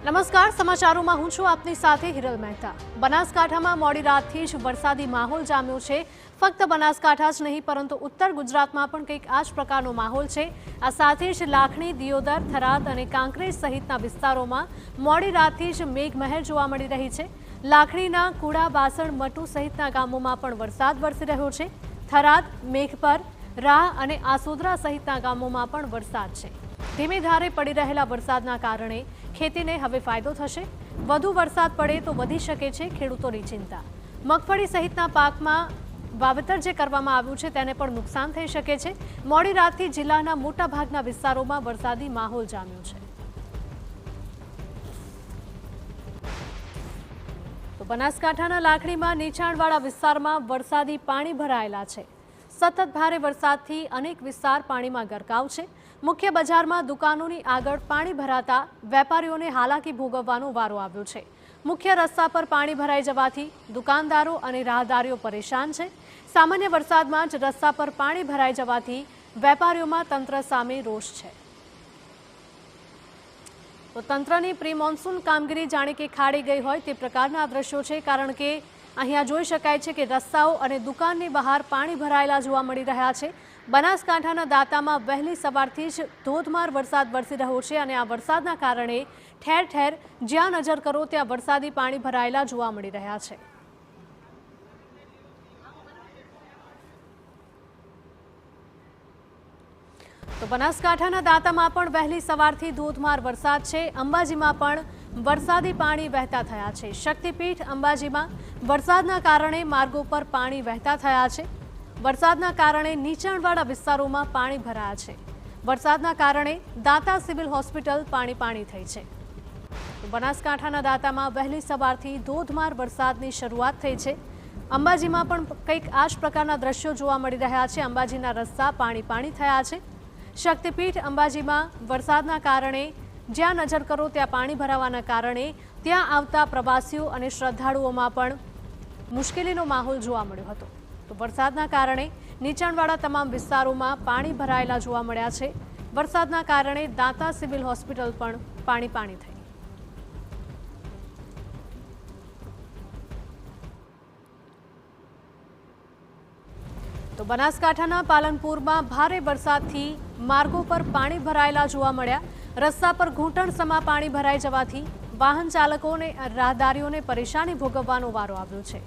નમસ્કાર, સમાચારોમાં હું છું આપની સાથે હિરલ મહેતા। બનાસકાંઠામાં મોડી રાતથી જ વરસાદી માહોલ જામ્યો છે। ફક્ત બનાસકાંઠા જ નહીં પરંતુ ઉત્તર ગુજરાતમાં પણ કંઈક આ જ પ્રકારનો માહોલ છે। આ સાથે જ લાખણી, દિયોદર, થરાદ અને કાંકરેજ સહિતના વિસ્તારોમાં મોડી રાતથી જ મેઘમહેર જોવા મળી રહી છે। લાખણીના કુડા, બાસણ, મટુ સહિતના ગામોમાં પણ વરસાદ વરસી રહ્યો છે। થરાદ, મેઘપર, રાહ અને આસોદરા સહિતના ગામોમાં પણ વરસાદ છે। ધીમે ધારે પડી રહેલા વરસાદના કારણે ખેતીને હવે ફાયદો થશે। વધુ વરસાદ પડે તો વધી શકે છે ખેડૂતોની ચિંતા। મગફળી સહિતના પાકમાં વાવેતર જે કરવામાં આવ્યું છે તેને પણ નુકસાન થઈ શકે છે। મોડી રાતથી જિલ્લાના મોટાભાગના વિસ્તારોમાં વરસાદી માહોલ જામ્યો છે। તો બનાસકાંઠાના લાખણીમાં નીચાણવાળા વિસ્તારમાં વરસાદી પાણી ભરાયેલા છે। સતત ભારે વરસાદથી અનેક વિસ્તાર પાણીમાં ગરકાવ છે। મુખ્ય બજારમાં દુકાનોની આગળ પાણી ભરાતા વેપારીઓને હાલાકી ભોગવવાનો વારો આવ્યો છે। મુખ્ય રસ્તા પર પાણી ભરાઈ જવાથી દુકાનદારો અને રાહદારીઓ પરેશાન છે। સામાન્ય વરસાદમાં જ રસ્તા પર પાણી ભરાઈ જવાથી વેપારીઓમાં તંત્ર સામે રોષ છે। તો તંત્રની પ્રી મોન્સૂન કામગીરી જાણે કે ખાડી ગઈ હોય તે પ્રકારના દ્રશ્યો છે, કારણ કે અહીંયા જોઈ શકાય છે કે રસ્તાઓ અને દુકાનની બહાર પાણી ભરાયેલા જોવા મળી રહ્યા છે। બનાસકાંઠાના દાંતામાં વહેલી સવારથી જ ધોધમાર વરસાદ વરસી રહ્યો છે અને આ વરસાદના કારણે ઠેર ઠેર જ્યાં નજર કરો ત્યાં વરસાદી પાણી ભરાયેલા જોવા મળી રહ્યા છે। તો બનાસકાંઠાના દાંતામાં પણ વહેલી સવારથી ધોધમાર વરસાદ છે। અંબાજીમાં પણ વરસાદી પાણી વહેતા થયા છે। શક્તિપીઠ અંબાજીમાં વરસાદના કારણે માર્ગો પર પાણી વહેતા થયા છે। વરસાદના કારણે નીચાણવાળા વિસ્તારોમાં પાણી ભરાયા છે। વરસાદના કારણે દાંતા સિવિલ હોસ્પિટલ પાણી થઈ છે। બનાસકાંઠાના દાંતામાં વહેલી સવારથી ધોધમાર વરસાદની શરૂઆત થઈ છે। અંબાજીમાં પણ કંઈક આ જ પ્રકારના દ્રશ્યો જોવા મળી રહ્યા છે। અંબાજીના રસ્તા પાણી થયા છે। શક્તિપીઠ અંબાજીમાં વરસાદના કારણે જ્યાં નજર કરો ત્યાં પાણી ભરાવાના કારણે ત્યાં આવતા પ્રવાસીઓ અને શ્રદ્ધાળુઓમાં પણ મુશ્કેલીનો માહોલ જોવા મળ્યો હતો। તો વરસાદના કારણે નીચાણવાળા તમામ વિસ્તારોમાં પાણી ભરાયેલા જોવા મળ્યા છે। વરસાદના કારણે દાંતા સિવિલ હોસ્પિટલ પણ પાણી થઈ। તો બનાસકાંઠાના પાલનપુરમાં ભારે વરસાદથી માર્ગો પર પાણી ભરાયેલા જોવા મળ્યા। રસ્તા પર ઘૂંટણસમા પાણી ભરાઈ જવાથી વાહન ચાલકોને રાહદારીઓને પરેશાની ભોગવવાનો વારો આવ્યો છે।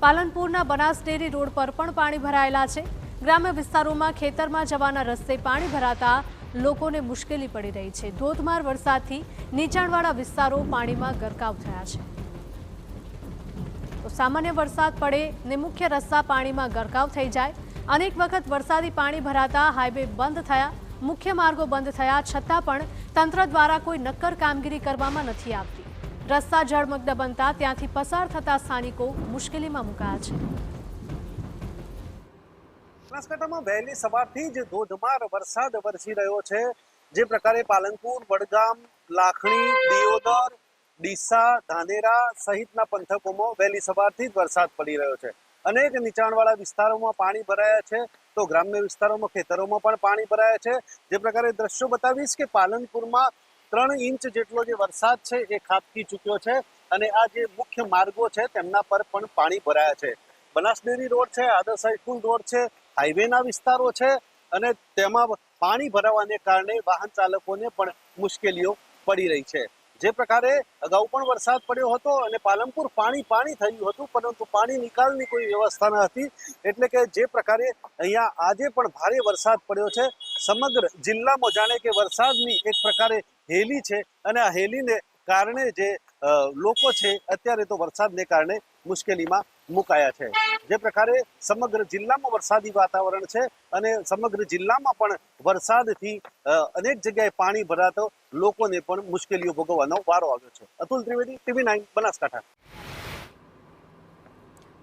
પાલનપુરના બનાસ ડેરી રોડ પર પણ પાણી ભરાયેલા છે। ગ્રામ્ય વિસ્તારોમાં ખેતરમાં જવાના રસ્તે પાણી ભરાતા લોકોને મુશ્કેલી પડી રહી છે। ધોધમાર વરસાદથી નીચાણવાળા વિસ્તારો પાણીમાં ગરકાવ થયા છે। તો સામાન્ય વરસાદ પડે ને મુખ્ય રસ્તા પાણીમાં ગરકાવ થઈ જાય। અનેક વખત વરસાદી પાણી ભરાતા હાઈવે બંધ થયા, મુખ્ય માર્ગો બંધ થયા છતાં પણ તંત્ર દ્વારા કોઈ નક્કર કામગીરી કરવામાં નથી આવતી। રસ્તા જળમગ્ન બનતા ત્યાંથી પસાર થતા સ્થાનિકો મુશ્કેલીમાં મુકાયા છે। બનાસકાંઠામાં વહેલી સવારથી જ ધોધમાર વરસાદ વરસી રહ્યો છે। જે પ્રકારે પાલનપુર, વડગામ, લાખણી, દિયોદર, ડીસા, ધાનેરા સહિતના પંથકોમાં વહેલી સવારથી જ વરસાદ પડી રહ્યો છે। અનેક નીચાણવાળા વિસ્તારોમાં પાણી ભરાયા છે, તો ગ્રામ્ય વિસ્તારોમાં ખેતરોમાં પણ પાણી ભરાયા છે। જે પ્રકારે દ્રશ્યો બતાવીશ કે પાલનપુરમાં 3 ઇંચ જેટલો જે વરસાદ છે એ ખાબકી ચૂક્યો છે અને આ જે મુખ્ય માર્ગો છે તેમના પર પણ પાણી ભરાયા છે। બનાસ ડેરી રોડ છે, આદર્શ હાઈસ્કૂલ રોડ છે, હાઈવેના વિસ્તારો છે અને તેમાં પાણી ભરાવાને કારણે વાહન ચાલકોને પણ મુશ્કેલીઓ પડી રહી છે। જે પ્રકારે અગાઉ પણ વરસાદ પડ્યો હતો અને પાલનપુર પાણી થયું હતું, પરંતુ પાણી નિકાલની કોઈ વ્યવસ્થા ન હતી। એટલે કે જે પ્રકારે અહીંયા આજે પણ ભારે વરસાદ પડ્યો છે। સમગ્ર જિલ્લામાં જાણે કે વરસાદની એક પ્રકારે હેલી છે અને આ હેલીને કારણે જે લોકો છે અત્યારે તો વરસાદને કારણે મુશ્કેલીમાં મુકાયા છે। જે પ્રકારે સમગ્ર જિલ્લામાં વરસાદી વાતાવરણ છે અને સમગ્ર જિલ્લામાં પણ વરસાદથી અનેક જગ્યાએ પાણી ભરાતો લોકોને પણ મુશ્કેલીઓ ભોગવવાનો વારો આવ્યો છે। અતુલ ત્રિવેદી, TV9 બનાસકાંઠા।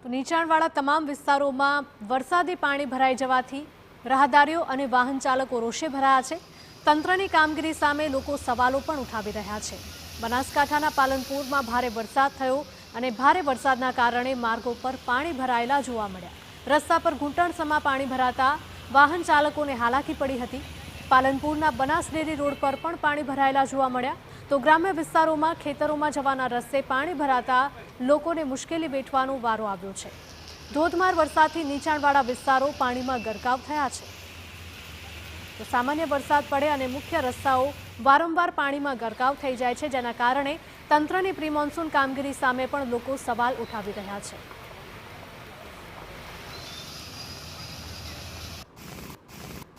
તો નીચાણવાળા તમામ વિસ્તારોમાં વરસાદી પાણી ભરાઈ જવાથી રાહદારીઓ અને વાહન ચાલકો રોષે ભરાયા છે। તંત્રની કામગીરી સામે લોકો સવાલો પણ ઉઠાવી રહ્યા છે। બનાસકાંઠાના પાલનપુરમાં ભારે વરસાદ થયો અને ભારે વરસાદના કારણે માર્ગો પર પાણી ભરાયેલા જોવા મળ્યા। રસ્તા પર ઘૂંટણસમા પાણી ભરાતા વાહન ચાલકોને હાલાકી પડી હતી। પાલનપુરના બનાસ ડેરી રોડ પર પણ પાણી ભરાયેલા જોવા મળ્યા। તો ગ્રામ્ય વિસ્તારોમાં ખેતરોમાં જવાના રસ્તે પાણી ભરાતા લોકોને મુશ્કેલી વેઠવાનો વારો આવ્યો છે। ધોધમાર વરસાદથી નીચાણવાળા વિસ્તારો પાણીમાં ગરકાવ થયા છે। તો સામાન્ય વરસાદ પડે અને મુખ્ય રસ્તાઓ વારંવાર પાણીમાં ગરકાવ થઈ જાય છે, જેના કારણે તંત્રની પ્રી મોન્સૂન કામગીરી સામે પણ લોકો સવાલ ઉઠાવી રહ્યા છે।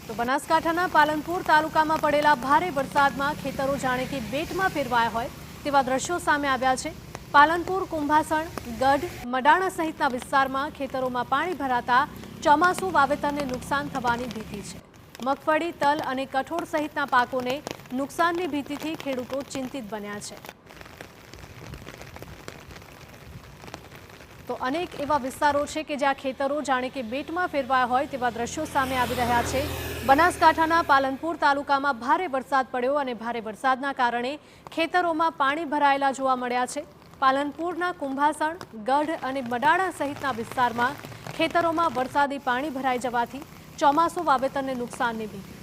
તો બનાસકાંઠાના પાલનપુર તાલુકામાં પડેલા ભારે વરસાદમાં ખેતરો જાણે કે બેટમાં ફેરવાયા હોય તેવા દ્રશ્યો સામે આવ્યા છે। પાલનપુર, કુંભાસણ, ગઢ, મડાણા સહિતના વિસ્તારમાં ખેતરોમાં પાણી ભરાતા ચોમાસુ વાવેતરને નુકસાન થવાની ભીતિ છે। મગફળી, તલ અને કઠોળ સહિતના પાકોને નુકસાનની ભીતિથી ખેડૂતો ચિંતિત બન્યા છે। તો અનેક એવા વિસ્તારો છે કે જ્યાં ખેતરો જાણે કે બેટમાં ફેરવાયા હોય તેવા દ્રશ્યો સામે આવી રહ્યા છે। બનાસકાંઠાના પાલનપુર તાલુકામાં ભારે વરસાદ પડ્યો અને ભારે વરસાદના કારણે ખેતરોમાં પાણી ભરાયેલા જોવા મળ્યા છે। પાલનપુરના કુંભાસણ, ગઢ અને મડાણા સહિતના વિસ્તારમાં ખેતરોમાં વરસાદી પાણી ભરાઈ જવાથી ચોમાસુ વાવેતરને નુકસાનની ભીતિ।